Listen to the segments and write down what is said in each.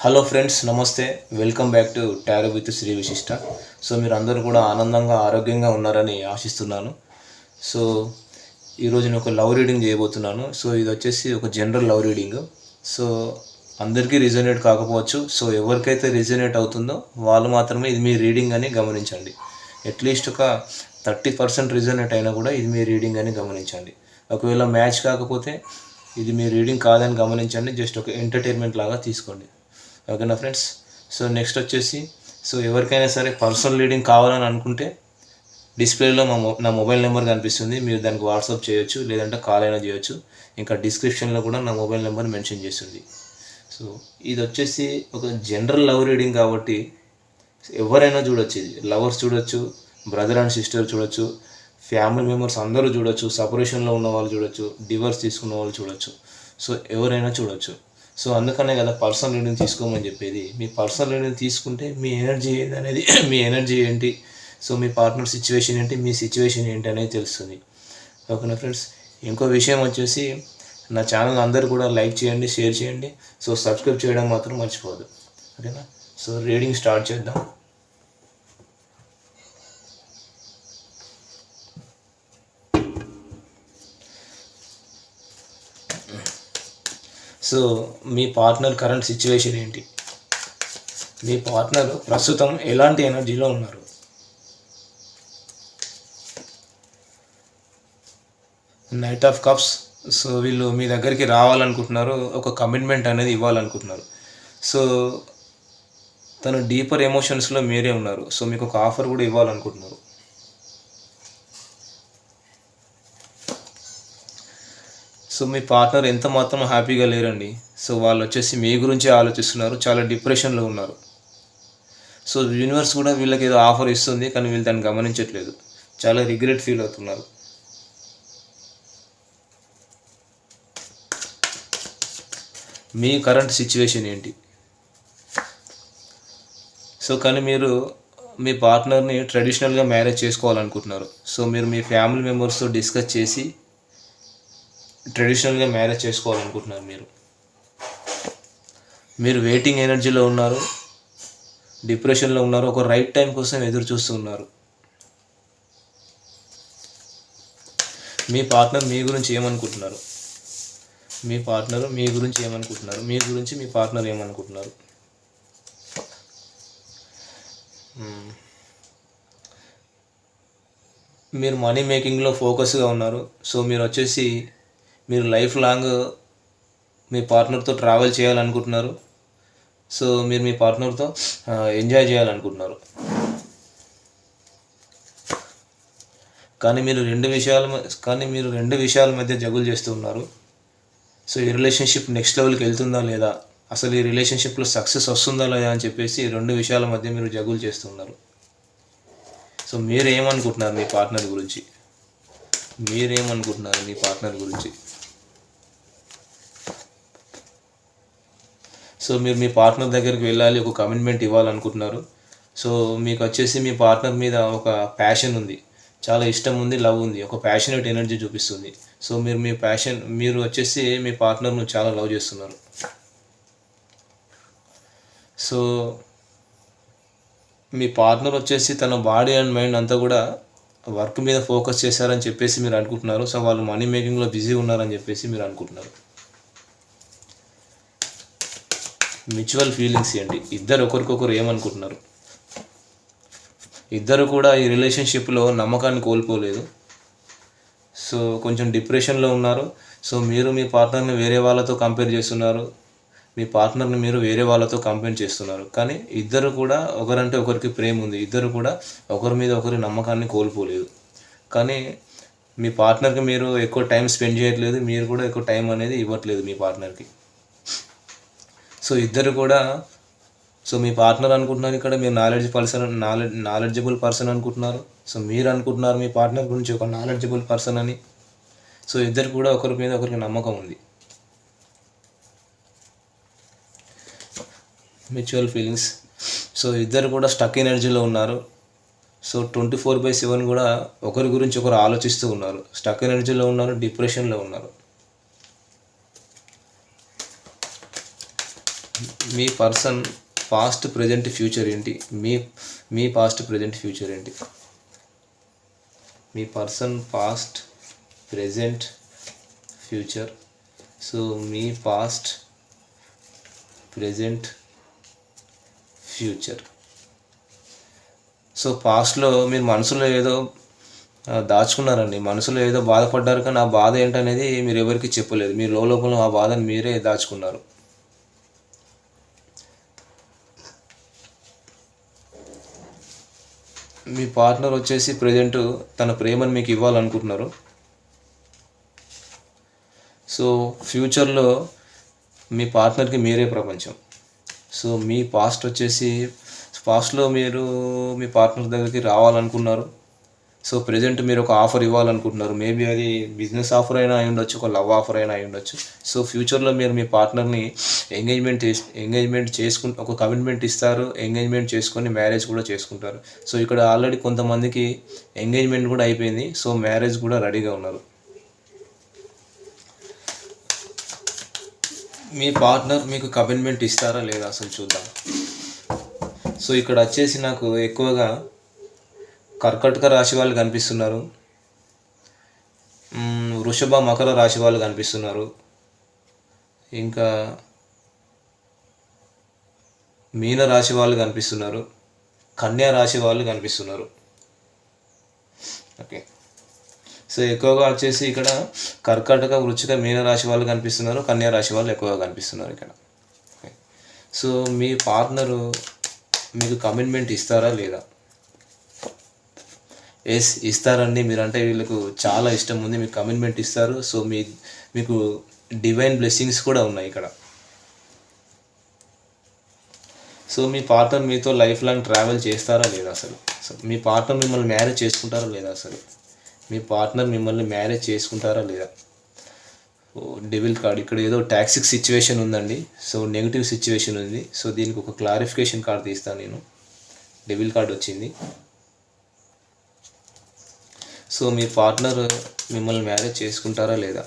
Hello friends, నమస్తే. Welcome back to tarot with Shri Vishishta. So మీరు అందరూ కూడా ఆనందంగా ఆరోగ్యంగా ఉన్నారని ఆశిస్తున్నాను. సో ఈరోజు నేను ఒక లవ్ రీడింగ్ చేయబోతున్నాను. సో ఇది వచ్చేసి ఒక జనరల్ లవ్ రీడింగ్. సో అందరికీ రిజనేట్ కాకపోవచ్చు. సో ఎవరికైతే రిజనేట్ అవుతుందో వాళ్ళు మాత్రమే ఇది మీ రీడింగ్ అని గమనించండి. అట్లీస్ట్ ఒక 30% రిజనేట్ అయినా కూడా ఇది మీ రీడింగ్ అని గమనించండి. ఒకవేళ మ్యాచ్ కాకపోతే ఇది మీ రీడింగ్ కాదని గమనించండి. జస్ట్ ఒక ఎంటర్టైన్మెంట్ లాగా తీసుకోండి. ఓకేనా ఫ్రెండ్స్? సో నెక్స్ట్ వచ్చేసి ఎవరికైనా సరే పర్సనల్ రీడింగ్ కావాలని అనుకుంటే డిస్ప్లేలో నా మొబైల్ నెంబర్ కనిపిస్తుంది. మీరు దానికి వాట్సాప్ చేయొచ్చు, లేదంటే కాల్ అయినా చేయొచ్చు. ఇంకా డిస్క్రిప్షన్లో కూడా నా మొబైల్ నెంబర్ మెన్షన్ చేస్తుంది. సో ఇది వచ్చేసి ఒక జనరల్ లవ్ రీడింగ్ కాబట్టి ఎవరైనా చూడొచ్చు. ఇది లవర్స్ చూడొచ్చు, బ్రదర్ అండ్ సిస్టర్ చూడొచ్చు, ఫ్యామిలీ మెంబర్స్ అందరూ చూడొచ్చు, సపరేషన్లో ఉన్న వాళ్ళు చూడొచ్చు, డివోర్స్ తీసుకున్న వాళ్ళు చూడొచ్చు. సో ఎవరైనా చూడొచ్చు. సో అందుకనే కదా పర్సనల్ రీడింగ్ తీసుకోమని చెప్పేది. మీ పర్సనల్ రీడింగ్ తీసుకుంటే మీ ఎనర్జీ ఏంటి అనేది మీ ఎనర్జీ ఏంటి, సో మీ పార్ట్నర్ సిచ్యువేషన్ ఏంటి, మీ సిచ్యువేషన్ ఏంటి అనేది తెలుస్తుంది. ఓకేనా ఫ్రెండ్స్? ఇంకో విషయం వచ్చేసి నా ఛానల్ అందరూ కూడా లైక్ చేయండి, షేర్ చేయండి. సో సబ్స్క్రైబ్ చేయడం మాత్రం మర్చిపోవద్దు. ఓకేనా? సో రీడింగ్ స్టార్ట్ చేద్దాం. సో మీ పార్ట్నర్ కరెంట్ సిచ్యువేషన్ ఏంటి, మీ పార్ట్నర్ ప్రస్తుతం ఎలాంటి ఎనర్జీలో ఉన్నారు? Knight of cups. సో వీళ్ళు మీ దగ్గరికి రావాలనుకుంటున్నారు, ఒక కమిట్మెంట్ అనేది ఇవ్వాలనుకుంటున్నారు. సో తను డీపర్ ఎమోషన్స్లో మీరే ఉన్నారు. సో మీకు ఒక ఆఫర్ కూడా ఇవ్వాలనుకుంటున్నారు. సో మీ పార్ట్నర్ ఎంత మాత్రం హ్యాపీగా లేరండి. సో వాళ్ళు వచ్చేసి మీ గురించి ఆలోచిస్తున్నారు, చాలా డిప్రెషన్లో ఉన్నారు. సో యూనివర్స్ కూడా వీళ్ళకి ఏదో ఆఫర్ ఇస్తుంది, కానీ వీళ్ళు దాన్ని గమనించట్లేదు. చాలా రిగ్రెట్ ఫీల్ అవుతున్నారు. మీ కరెంట్ సిచ్యువేషన్ ఏంటి? సో కానీ మీరు మీ పార్ట్నర్ని ట్రెడిషనల్గా మ్యారేజ్ చేసుకోవాలనుకుంటున్నారు. సో మీరు మీ ఫ్యామిలీ మెంబర్స్తో డిస్కస్ చేసి ట్రెడిషనల్గా మ్యారేజ్ చేసుకోవాలనుకుంటున్నారు. మీరు వెయిటింగ్ ఎనర్జీలో ఉన్నారు, డిప్రెషన్లో ఉన్నారు, ఒక రైట్ టైం కోసం ఎదురు చూస్తూ ఉన్నారు. మీ పార్ట్నర్ మీ గురించి ఏమనుకుంటున్నారు? మీ పార్ట్నర్ మీ గురించి ఏమనుకుంటున్నారు? మీ గురించి మీ పార్ట్నర్ ఏమనుకుంటున్నారు? మీరు మనీ మేకింగ్లో ఫోకస్గా ఉన్నారు. సో మీరు వచ్చేసి మీరు లైఫ్ లాంగ్ మీ పార్ట్నర్తో ట్రావెల్ చేయాలనుకుంటున్నారు. సో మీరు మీ పార్ట్నర్తో ఎంజాయ్ చేయాలనుకుంటున్నారు. కానీ మీరు రెండు విషయాల మధ్య జగులు చేస్తూ ఉన్నారు. సో ఈ రిలేషన్షిప్ నెక్స్ట్ లెవెల్కి వెళ్తుందా లేదా, అసలు ఈ రిలేషన్షిప్లో సక్సెస్ వస్తుందా లేదా అని చెప్పేసి రెండు విషయాల మధ్య మీరు జగులు చేస్తున్నారు. సో మీరు ఏమనుకుంటున్నారు మీ పార్ట్నర్ గురించి? సో మీరు మీ పార్ట్నర్ దగ్గరికి వెళ్ళాలి, ఒక కమిట్మెంట్ ఇవ్వాలనుకుంటున్నారు. సో మీకు వచ్చేసి మీ పార్ట్నర్ మీద ఒక ప్యాషన్ ఉంది, చాలా ఇష్టం ఉంది, లవ్ ఉంది, ఒక ప్యాషనేట్ ఎనర్జీ చూపిస్తుంది. సో మీరు వచ్చేసి మీ పార్ట్నర్ను చాలా లవ్ చేస్తున్నారు. సో మీ పార్ట్నర్ వచ్చేసి తన బాడీ అండ్ మైండ్ అంతా కూడా వర్క్ మీద ఫోకస్ చేశారని చెప్పేసి మీరు అనుకుంటున్నారు. సో వాళ్ళు మనీ మేకింగ్లో బిజీ ఉన్నారని చెప్పేసి మీరు అనుకుంటున్నారు. మ్యూచువల్ ఫీలింగ్స్ ఏంటి? ఇద్దరు ఒకరికొకరు ఏమనుకుంటున్నారు? ఇద్దరు కూడా ఈ రిలేషన్షిప్లో నమ్మకాన్ని కోల్పోలేదు. సో కొంచెం డిప్రెషన్లో ఉన్నారు. సో మీరు మీ పార్ట్నర్ని వేరే వాళ్ళతో కంపేర్ చేస్తున్నారు, మీ పార్ట్నర్ని మీరు వేరే వాళ్ళతో కంపేర్ చేస్తున్నారు. కానీ ఇద్దరు కూడా ఒకరంటే ఒకరికి ప్రేమ ఉంది, ఇద్దరు కూడా ఒకరి మీద ఒకరి నమ్మకాన్ని కోల్పోలేదు. కానీ మీ పార్ట్నర్కి మీరు ఎక్కువ టైం స్పెండ్ చేయట్లేదు, మీరు కూడా ఎక్కువ టైం అనేది ఇవ్వట్లేదు మీ పార్ట్నర్కి. సో ఇద్దరు కూడా, సో మీ పార్ట్నర్ అనుకుంటున్నారు ఇక్కడ మీరు నాలెడ్జబుల్ పర్సన్ అనుకుంటున్నారు. సో మీరు అనుకుంటున్నారు మీ పార్ట్నర్ గురించి ఒక నాలెడ్జబుల్ పర్సన్ అని. సో ఇద్దరు కూడా ఒకరి మీద ఒకరికి నమ్మకం ఉంది. Mutual feelings. సో ఇద్దరు కూడా స్టక్ ఎనర్జీలో ఉన్నారు. సో 24/7 కూడా ఒకరి గురించి ఒకరు ఆలోచిస్తూ ఉన్నారు, స్టక్ ఎనర్జీలో ఉన్నారు, డిప్రెషన్లో ఉన్నారు. మీ పర్సన్ పాస్ట్ ప్రజెంట్ ఫ్యూచర్ ఏంటి? మీ పాస్ట్ ప్రజెంట్ ఫ్యూచర్ ఏంటి? మీ person past present future. So మీ పాస్ట్ ప్రజెంట్ ఫ్యూచర్. సో పాస్ట్లో మీరు మనసులో ఏదో దాచుకున్నారండి, మనసులో ఏదో బాధపడ్డారు, కానీ ఆ బాధ ఏంటనేది మీరు ఎవరికి చెప్పలేదు. మీరు లోపల ఆ బాధను మీరే దాచుకున్నారు. మీ పార్ట్నర్ వచ్చేసి ప్రజెంట్ తన ప్రేమను మీకు ఇవ్వాలనుకుంటున్నారు. సో ఫ్యూచర్లో మీ పార్ట్నర్కి మీరే ప్రపంచం. సో మీ పాస్ట్లో మీరు మీ పార్ట్నర్ దగ్గరికి రావాలనుకున్నారు. సో ప్రజెంట్ మీరు ఒక ఆఫర్ ఇవ్వాలనుకుంటున్నారు. మేబీ అది బిజినెస్ ఆఫర్ అయినా అయి ఉండొచ్చు, ఒక లవ్ ఆఫర్ అయినా అయి ఉండొచ్చు. సో ఫ్యూచర్లో మీరు మీ పార్ట్నర్ని ఎంగేజ్మెంట్ చేసుకుని ఒక కమిట్మెంట్ ఇస్తారు, ఎంగేజ్మెంట్ చేసుకొని మ్యారేజ్ కూడా చేసుకుంటారు. సో ఇక్కడ ఆల్రెడీ కొంతమందికి ఎంగేజ్మెంట్ కూడా అయిపోయింది. సో మ్యారేజ్ కూడా రెడీగా ఉన్నారు. మీ పార్ట్నర్ మీకు కమిట్మెంట్ ఇస్తారా లేదా అసలు చూద్దాం. సో ఇక్కడ వచ్చేసి నాకు ఎక్కువగా కర్కాటక రాశి వాళ్ళు కనిపిస్తున్నారు, వృషభ మకర రాశి వాళ్ళు కనిపిస్తున్నారు, ఇంకా మీన రాశి వాళ్ళు కనిపిస్తున్నారు, కన్యా రాశి వాళ్ళు కనిపిస్తున్నారు. ఓకే. సో ఎక్కువగా వచ్చేసి ఇక్కడ కర్కాటక వృశ్చిక మీన రాశి వాళ్ళు కనిపిస్తున్నారు, కన్యా రాశి వాళ్ళు ఎక్కువగా కనిపిస్తున్నారు ఇక్కడ. సో మీ పార్ట్నరు మీకు కమిట్మెంట్ ఇస్తారా లేదా? ఎస్, ఇస్తారండి. మీరంటే వీళ్ళకు చాలా ఇష్టం ఉంది, మీకు కమిట్మెంట్ ఇస్తారు. సో మీకు డివైన్ బ్లెస్సింగ్స్ కూడా ఉన్నాయి ఇక్కడ. సో మీ పార్ట్నర్ మీతో లైఫ్ లాంగ్ ట్రావెల్ చేస్తారా లేదా అసలు? సో మీ పార్ట్నర్ మిమ్మల్ని మ్యారేజ్ చేసుకుంటారా లేదా అసలు? మీ పార్ట్నర్ మిమ్మల్ని మ్యారేజ్ చేసుకుంటారా లేదా? డెవిల్ కార్డ్ ఇక్కడ ఏదో టాక్సిక్ సిచ్యువేషన్ ఉందండి. సో నెగిటివ్ సిచ్యువేషన్ ఉంది. సో దీనికి ఒక క్లారిఫికేషన్ కార్డ్ తీస్తాను నేను. డెవిల్ కార్డ్ వచ్చింది. సో మీ పార్ట్నర్ మిమ్మల్ని మ్యారేజ్ చేసుకుంటారా లేదా?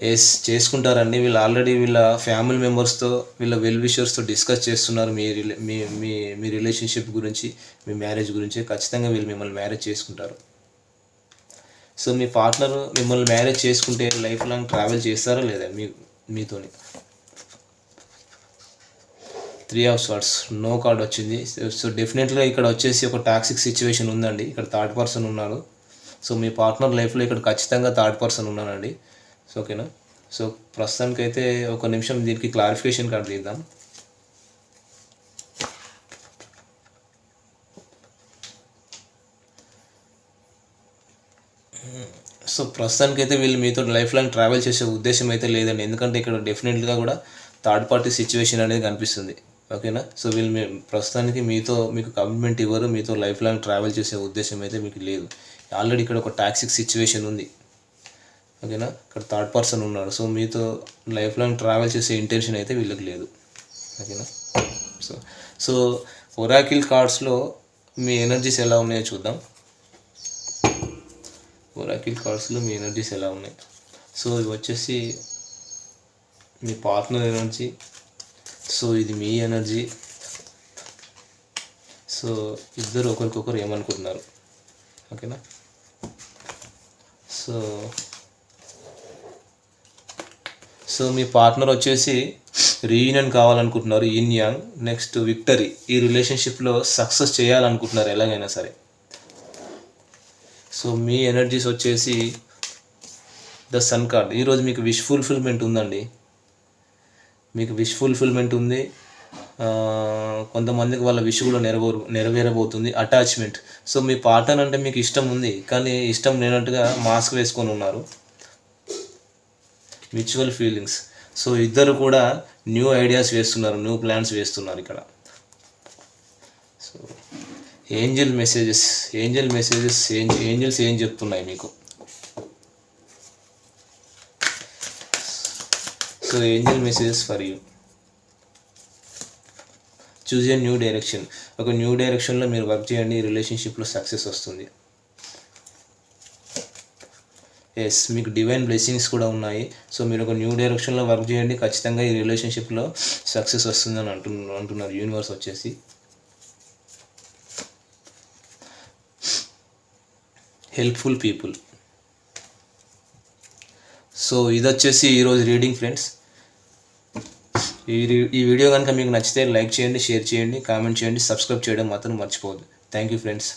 ఎస్, చేసుకుంటారండి. వీళ్ళు ఆల్రెడీ వీళ్ళ ఫ్యామిలీ మెంబర్స్తో, వీళ్ళ వెల్ విషర్స్తో డిస్కస్ చేస్తున్నారు మీ రిలేషన్షిప్ గురించి, మీ మ్యారేజ్ గురించి. ఖచ్చితంగా వీళ్ళు మిమ్మల్ని మ్యారేజ్ చేసుకుంటారు. సో మీ పార్ట్నర్ మిమ్మల్ని మ్యారేజ్ చేసుకుంటే లైఫ్ లాంగ్ ట్రావెల్ చేస్తారా లేదా మీతోని? 3 ఆఫ్ స్వార్డ్స్, నో కార్డ్ వచ్చింది. సో డెఫినెట్గా ఇక్కడ వచ్చేసి ఒక టాక్సిక్ సిచ్యువేషన్ ఉందండి. ఇక్కడ థర్డ్ పర్సన్ ఉన్నారు. సో మీ పార్ట్నర్ లైఫ్లో ఇక్కడ ఖచ్చితంగా థర్డ్ పర్సన్ ఉన్నానండి. సో ఓకేనా. సో ప్రస్తుతానికైతే ఒక నిమిషం దీనికి క్లారిఫికేషన్ కార్డ్ తీద్దాం. సో ప్రస్తుతానికైతే వీళ్ళు మీతో లైఫ్ లాంగ్ ట్రావెల్ చేసే ఉద్దేశం అయితే లేదండి. ఎందుకంటే ఇక్కడ డెఫినెట్గా కూడా థర్డ్ పార్టీ సిచ్యువేషన్ అనేది కనిపిస్తుంది. ఓకేనా. సో వీళ్ళు ప్రస్తుతానికి మీకు కమిట్మెంట్ ఇవ్వరు, మీతో లైఫ్ లాంగ్ ట్రావెల్ చేసే ఉద్దేశం అయితే మీకు లేదు. ఆల్రెడీ ఇక్కడ ఒక టాక్సిక్ సిచ్యువేషన్ ఉంది. ఓకేనా. ఇక్కడ థర్డ్ పర్సన్ ఉన్నాడు. సో మీతో లైఫ్ లాంగ్ ట్రావెల్ చేసే ఇంటెన్షన్ అయితే వీళ్ళకి లేదు. ఓకేనా. సో ఒరాకిల్ కార్డ్స్లో మీ ఎనర్జీస్ ఎలా ఉన్నాయో చూద్దాం. ఒరాకిల్ కార్డ్స్లో మీ ఎనర్జీస్ ఎలా ఉన్నాయి? సో ఇవి వచ్చేసి మీ పార్ట్నర్ ఎనర్జీ. సో ఇది మీ ఎనర్జీ. సో ఇద్దరు ఒకరికొకరు ఏమనుకుంటున్నారు? ఓకేనా. సో మీ పార్ట్నర్ వచ్చేసి రీయూనియన్ కావాలనుకుంటున్నారు, ఇన్ యాంగ్. నెక్స్ట్ విక్టరీ, ఈ రిలేషన్షిప్లో సక్సెస్ చేయాలనుకుంటున్నారు ఎలాగైనా సరే. సో మీ ఎనర్జీస్ వచ్చేసి ద సన్ కార్డ్. ఈరోజు మీకు విష్ ఫుల్ఫిల్మెంట్ ఉందండి. మీకు విష్ ఫుల్ఫిల్మెంట్ ఉంది. కొంతమందికి వాళ్ళ విష్ కూడా నెరవేరబోతుంది. అటాచ్మెంట్. సో మీ పార్ట్నర్ అంటే మీకు ఇష్టం ఉంది, కానీ ఇష్టం లేనట్టుగా మాస్క్ వేసుకొని ఉన్నారు. Mutual feelings. సో ఇద్దరు కూడా న్యూ ఐడియాస్ వేస్తున్నారు, న్యూ ప్లాన్స్ వేస్తున్నారు ఇక్కడ. సో ఏంజల్ మెసేజెస్ ఏంజల్స్ ఏం చెప్తున్నాయి మీకు? So Angel messages for you. Choose a new direction. ఒక న్యూ డైరెక్షన్లో మీరు వర్క్ చేయండి, రిలేషన్షిప్లో సక్సెస్ వస్తుంది. ఎస్, మీకు డివైన్ బ్లెస్సింగ్స్ కూడా ఉన్నాయి. సో మీరు ఒక న్యూ డైరెక్షన్లో వర్క్ చేయండి, ఖచ్చితంగా ఈ రిలేషన్షిప్లో సక్సెస్ వస్తుందని అంటున్నారు యూనివర్స్ వచ్చేసి. Helpful people. సో ఇది వచ్చేసి ఈరోజు రీడింగ్ ఫ్రెండ్స్. ఈ వీడియో కనుక మీకు నచ్చితే లైక్ చేయండి, షేర్ చేయండి, కామెంట్ చేయండి, సబ్స్క్రైబ్ చేయడం మాత్రం మర్చిపోవద్దు. Thank you friends.